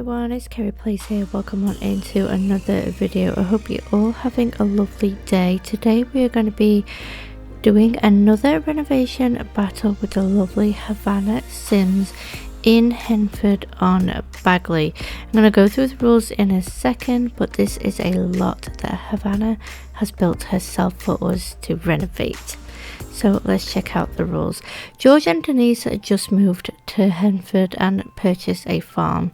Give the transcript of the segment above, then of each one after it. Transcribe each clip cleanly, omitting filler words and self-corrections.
everyone, it's Kerry Place here. Welcome on into another video. I hope you're all having a lovely day. Today we are going to be doing another renovation battle with the lovely Havana Sims in Henford-on-Bagley. I'm going to go through the rules in a second, but this is a lot that Havana has built herself for us to renovate. So let's check out the rules. George and Denise just moved to Hanford and purchased a farm.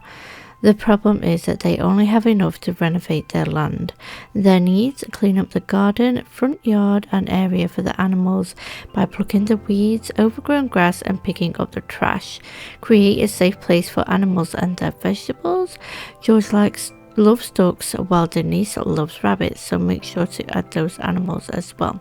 The problem is that they only have enough to renovate their land. Their needs: clean up the garden, front yard and area for the animals by plucking the weeds, overgrown grass and picking up the trash. Create a safe place for animals and their vegetables. George loves ducks while Denise loves rabbits, so make sure to add those animals as well.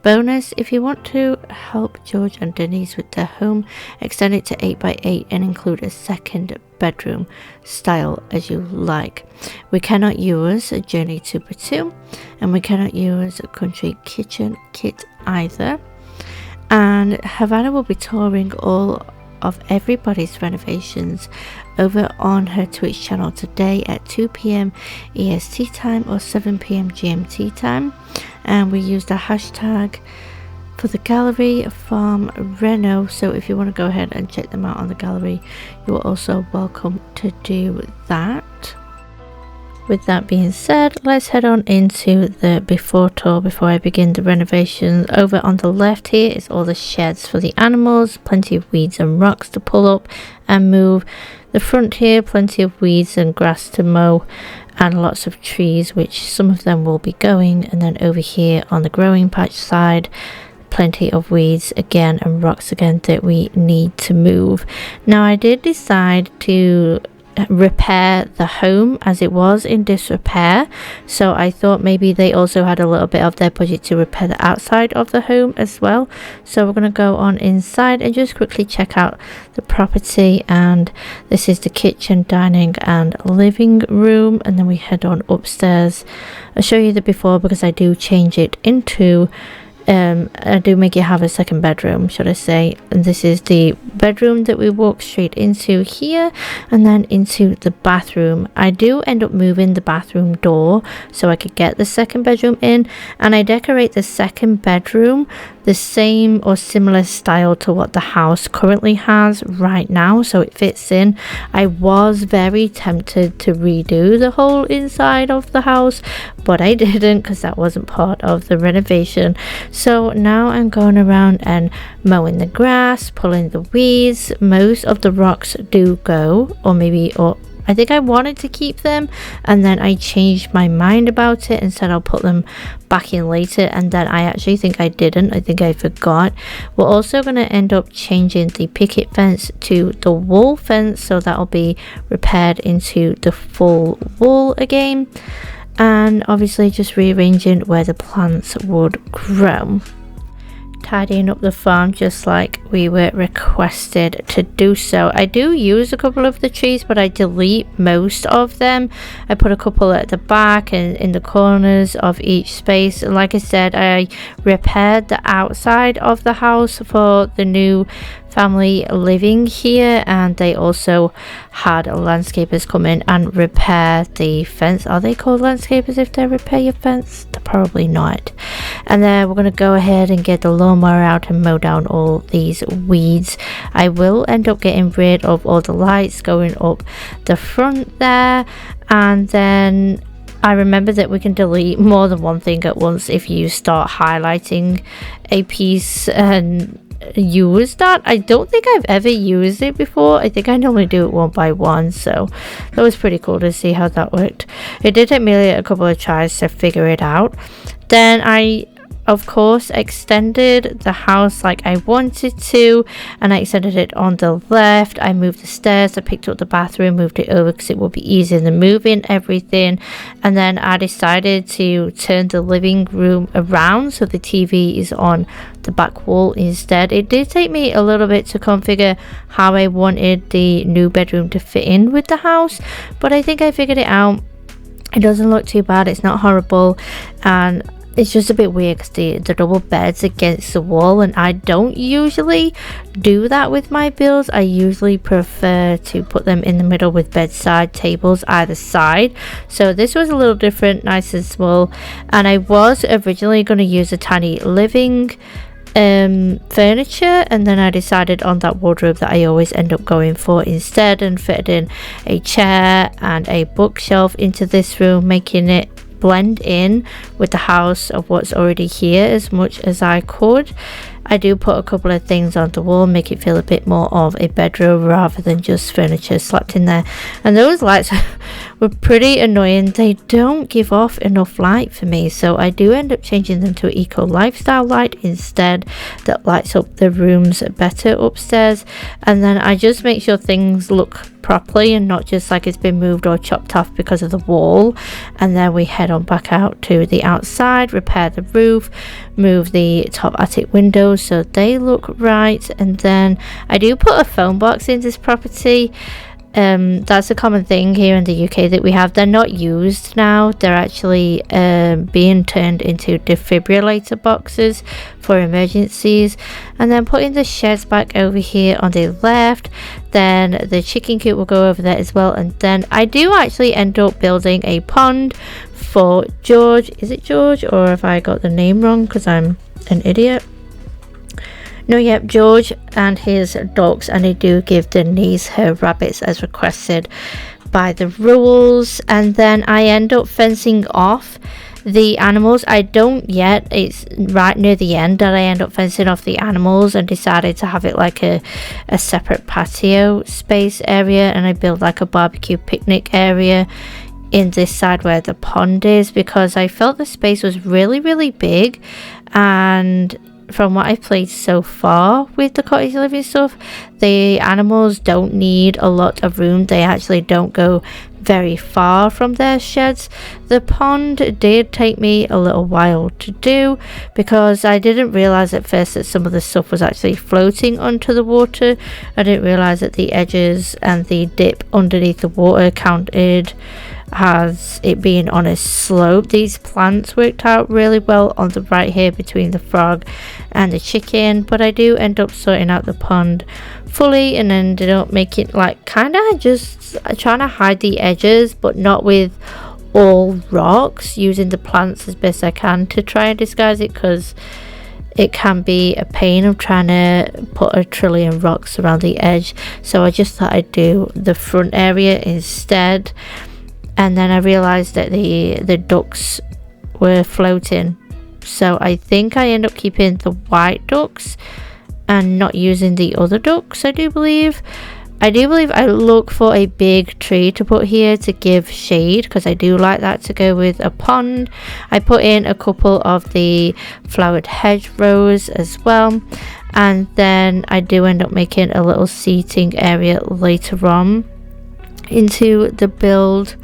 Bonus: if you want to help George and Denise with their home, extend it to 8x8 and include a second bedroom, style as you like. We cannot use a Journey 2x2 and we cannot use a country kitchen kit either. And Havana will be touring all of everybody's renovations over on her Twitch channel today at 2 p.m. EST time or 7 p.m. GMT time, and we use the hashtag for the gallery farm reno, so if you want to go ahead and check them out on the gallery, you are also welcome to do that. With that being said, let's head on into the before tour before I begin the renovations. Over on the left here is all the sheds for the animals, plenty of weeds and rocks to pull up and move. The front here, plenty of weeds and grass to mow and lots of trees, which some of them will be going. And then over here on the growing patch side, plenty of weeds again and rocks again that we need to move. Now I did decide to repair the home as it was in disrepair, so I thought maybe they also had a little bit of their budget to repair the outside of the home as well. So we're going to go on inside and just quickly check out the property, and this is the kitchen, dining and living room, and then we head on upstairs. I'll show you the before because I do change it into I do make it have a second bedroom, should I say, and this is the bedroom that we walk straight into here, and then into the bathroom. I do end up moving the bathroom door so I could get the second bedroom in, and I decorate the second bedroom the same or similar style to what the house currently has right now, so it fits in. I was very tempted to redo the whole inside of the house, but I didn't because that wasn't part of the renovation. So now I'm going around and mowing the grass, pulling the weeds. Most of the rocks do go, or I think I wanted to keep them, and then I changed my mind about it and said I'll put them back in later, and then I actually think I didn't. I think I forgot. We're also going to end up changing the picket fence to the wall fence, so that'll be repaired into the full wall again, and obviously just rearranging where the plants would grow. Tidying up the farm just like we were requested to do so. I do use a couple of the trees, but I delete most of them. I put a couple at the back and in the corners of each space. And like I said, I repaired the outside of the house for the new family living here, and they also had landscapers come in and repair the fence. Are they called landscapers if they repair your fence? They're probably not. And then we're going to go ahead and get the lawnmower out and mow down all these weeds. I will end up getting rid of all the lights going up the front there, and then I remember that we can delete more than one thing at once if you start highlighting a piece and use that. I don't think I've ever used it before. I think I normally do it one by one, so that was pretty cool to see how that worked. It did take me a couple of tries to figure it out. Then I of course extended the house like I wanted to, and I extended it on the left. I moved the stairs, I picked up the bathroom, moved it over because it would be easier than moving everything, and then I decided to turn the living room around so the TV is on the back wall instead. It did take me a little bit to configure how I wanted the new bedroom to fit in with the house, but I think I figured it out. It doesn't look too bad, it's not horrible, and it's just a bit weird because the double bed's against the wall, and I don't usually do that with my builds. I usually prefer to put them in the middle with bedside tables either side. So this was a little different, nice and small, and I was originally going to use a tiny living furniture, and then I decided on that wardrobe that I always end up going for instead, and fitted in a chair and a bookshelf into this room, making it blend in with the house of what's already here as much as I could. I do put a couple of things on the wall, make it feel a bit more of a bedroom rather than just furniture slapped in there. And those lights were pretty annoying. They don't give off enough light for me, so I do end up changing them to an eco lifestyle light instead that lights up the rooms better upstairs. And then I just make sure things look properly and not just like it's been moved or chopped off because of the wall. And then we head on back out to the outside, repair the roof, move the top attic windows so they look right. And then I do put a phone box in this property. That's a common thing here in the UK that we have. They're not used now. They're actually being turned into defibrillator boxes for emergencies. And then putting the sheds back over here on the left. Then the chicken coop will go over there as well. And then I do actually end up building a pond for George. Is it George, or have I got the name wrong because I'm an idiot? No, yep, George and his dogs, and I do give Denise her rabbits as requested by the rules. And then I end up fencing off the animals. I don't yet, it's right near the end that I end up fencing off the animals, and decided to have it like a separate patio space area, and I build like a barbecue picnic area in this side where the pond is, because I felt the space was really big. And from what I've played so far with the cottage living stuff, the animals don't need a lot of room. They actually don't go very far from their sheds. The pond did take me a little while to do because I didn't realize at first that some of the stuff was actually floating onto the water. I didn't realize that the edges and the dip underneath the water counted as it being on a slope. These plants worked out really well on the right here between the frog and the chicken, but I do end up sorting out the pond fully and ended up making like kind of just trying to hide the edges, but not with all rocks, using the plants as best I can to try and disguise it, because it can be a pain of trying to put a trillion rocks around the edge. So I just thought I'd do the front area instead. And then I realized that the ducks were floating, so I think I end up keeping the white ducks and not using the other ducks. I do believe I look for a big tree to put here to give shade, because I do like that to go with a pond. I put in a couple of the flowered hedgerows as well, and then I do end up making a little seating area later on into the build.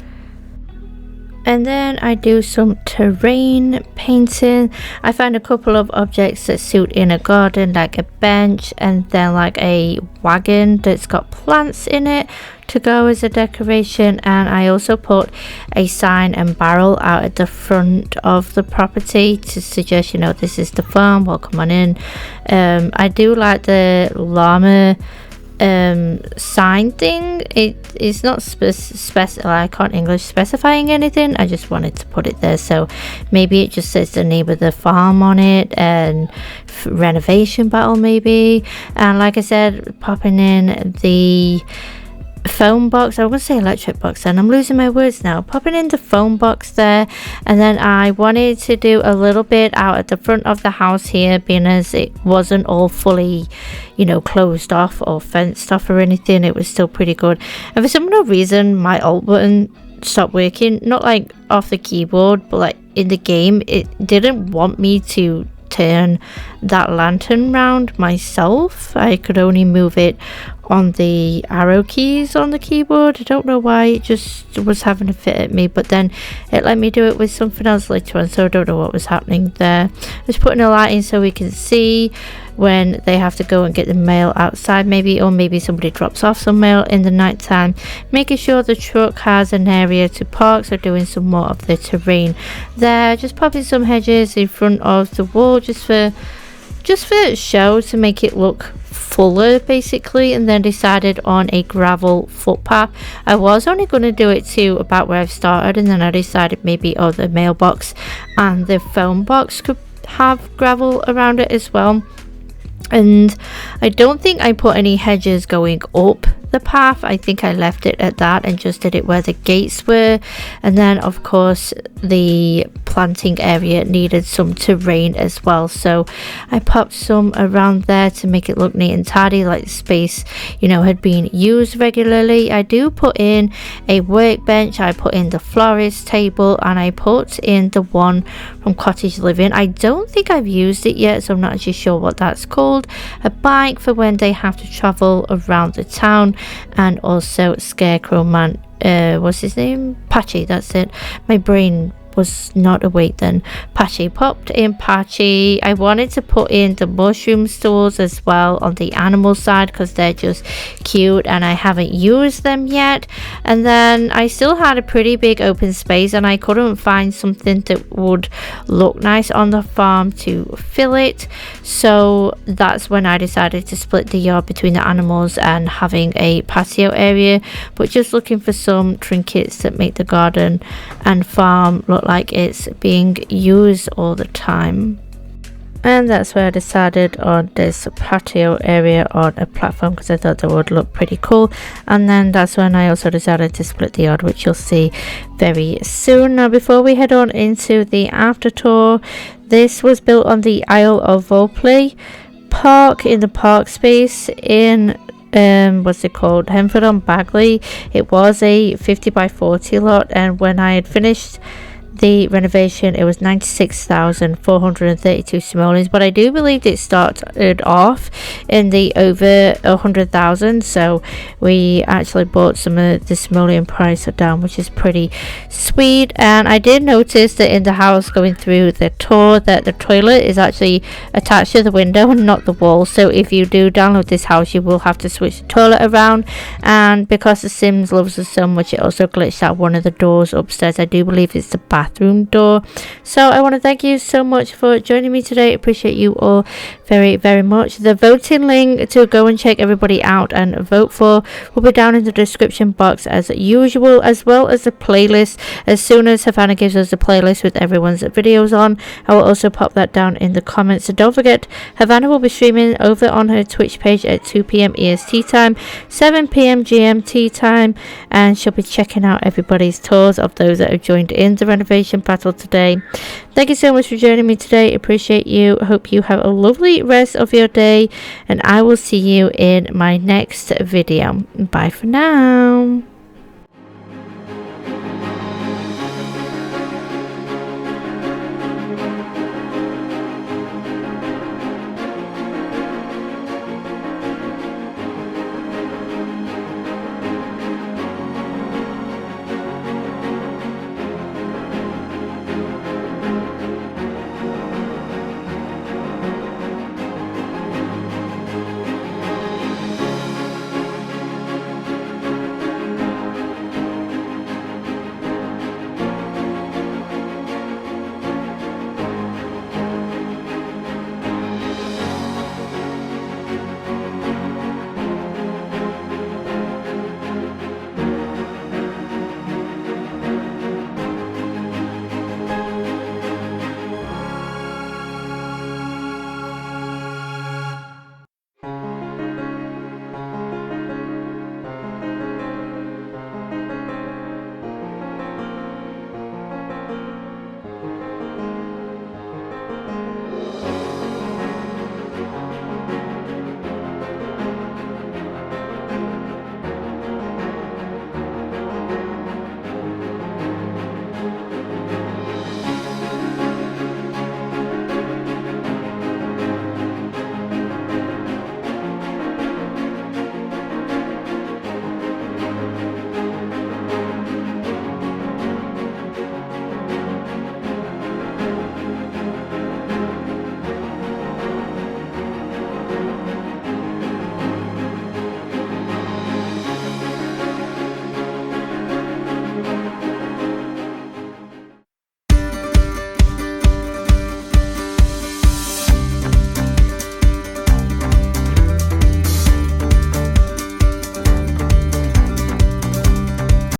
And then I do some terrain painting. I find a couple of objects that suit in a garden, like a bench and then like a wagon that's got plants in it to go as a decoration. And I also put a sign and barrel out at the front of the property to suggest, you know, this is the farm, welcome on in. I do like the llama sign thing. It's not I can't English specifying anything. I just wanted to put it there, so maybe it just says the name of the farm on it and renovation battle maybe. And like I said, popping in the phone box, I was gonna say electric box and I'm losing my words now, popping in the phone box there. And then I wanted to do a little bit out at the front of the house here, being as it wasn't all fully, you know, closed off or fenced off or anything. It was still pretty good, and for some reason my alt button stopped working, not like off the keyboard but like in the game. It didn't want me to turn that lantern round myself. I could only move it on the arrow keys on the keyboard. I don't know why, it just was having a fit at me, but then it let me do it with something else later on, so I don't know what was happening there. Just putting a light in so we can see when they have to go and get the mail outside, maybe, or maybe somebody drops off some mail in the night time. Making sure the truck has an area to park, so doing some more of the terrain there. Just popping some hedges in front of the wall just for show, to make it look fuller basically. And then decided on a gravel footpath. I was only going to do it to about where I've started, and then I decided maybe the mailbox and the phone box could have gravel around it as well. And I don't think I put any hedges going up the path. I think I left it at that and just did it where the gates were. And then of course the planting area needed some terrain as well, so I popped some around there to make it look neat and tidy, like the space, you know, had been used regularly. I do put in a workbench, I put in the florist table, and I put in the one from cottage living. I don't think I've used it yet, so I'm not actually sure what that's called. A bike for when they have to travel around the town, and also Scarecrow Man, what's his name? Patchy, that's it. My brain was not awake then. Patchy, popped in Patchy. I wanted to put in the mushroom stools as well on the animal side because they're just cute and I haven't used them yet. And then I still had a pretty big open space and I couldn't find something that would look nice on the farm to fill it, so that's when I decided to split the yard between the animals and having a patio area, but just looking for some trinkets that make the garden and farm look like it's being used all the time. And that's where I decided on this patio area on a platform because I thought that would look pretty cool. And then that's when I also decided to split the yard, which you'll see very soon. Now before we head on into the after tour, this was built on the Isle of Vopley Park, in the park space in what's it called, Henford-on-Bagley. It was a 50 by 40 lot, and when I had finished the renovation it was 96,432 simoleons, but I do believe it started off in the over 100,000, so we actually bought some of the simoleon price down, which is pretty sweet. And I did notice that in the house, going through the tour, that the toilet is actually attached to the window and not the wall, so if you do download this house you will have to switch the toilet around. And because the Sims loves us so much, it also glitched out one of the doors upstairs. I do believe it's the bathroom door. So I want to thank you so much for joining me today. Appreciate you all very, very much. The voting link to go and check everybody out and vote for will be down in the description box as usual, as well as the playlist. As soon as Havana gives us the playlist with everyone's videos on, I will also pop that down in the comments. So don't forget, Havana will be streaming over on her Twitch page at 2 PM EST time, 7 PM GMT time, and she'll be checking out everybody's tours of those that have joined in the renovation battle today. Thank you so much for joining me today. Appreciate you. Hope you have a lovely rest of your day, and I will see you in my next video. Bye for now.